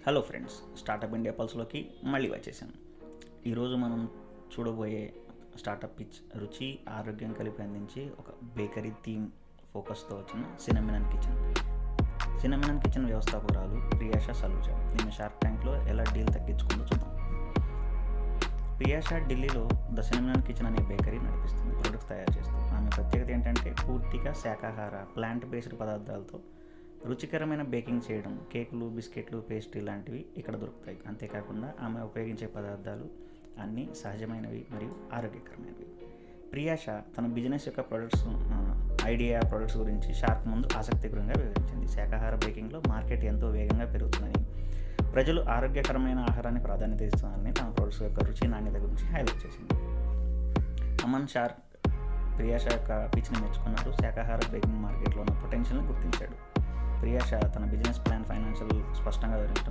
Hello friends, startup India పల్స్లోకి మళ్ళీ వచ్చేసాం. ఈరోజు మనం చూడబోయే స్టార్టప్ పిచ్ రుచి ఆరోగ్యం కలిపి అందించి ఒక బేకరీ థీమ్ ఫోకస్తో వచ్చిన సినమినన్ కిచెన్. సినమినన్ కిచెన్ వ్యవస్థాపకురాలు ప్రియాషా సలూజా నిన్న షార్క్ ట్యాంక్లో ఎలా డీల్ తగ్గించుకుందో చూద్దాం. ప్రియాషా ఢిల్లీలో ద సినమినన్ కిచెన్ అనే బేకరీ నడిపిస్తుంది, ప్రొడక్ట్స్ తయారు చేస్తూ. ఆమె ప్రత్యేకత ఏంటంటే పూర్తిగా శాకాహార ప్లాంట్ బేస్డ్ పదార్థాలతో రుచికరమైన బేకింగ్ చేయడం. కేకులు, బిస్కెట్లు, పేస్ట్రీ లాంటివి ఇక్కడ దొరుకుతాయి. అంతేకాకుండా ఆమె ఉపయోగించే పదార్థాలు అన్నీ సహజమైనవి మరియు ఆరోగ్యకరమైనవి. ప్రియాషా తన బిజినెస్ యొక్క ప్రొడక్ట్స్ గురించి షార్క్ ముందు ఆసక్తికరంగా వివరించింది. శాకాహార బేకింగ్లో మార్కెట్ ఎంతో వేగంగా పెరుగుతుందని, ప్రజలు ఆరోగ్యకరమైన ఆహారాన్ని ప్రాధాన్యత ఇస్తున్నారని తమ ప్రొడక్ట్స్ యొక్క రుచి నాణ్యత గురించి హైలైట్ చేసింది. అమన్ షార్క్ ప్రియాషా యొక్క పిచ్ని మెచ్చుకున్నారు. శాకాహార బేకింగ్ మార్కెట్లో ఉన్న పొటెన్షియల్ని గుర్తించాడు. ప్రియాషా తన బిజినెస్ ప్లాన్ ఫైనాన్షియల్ స్పష్టంగా వివరించడం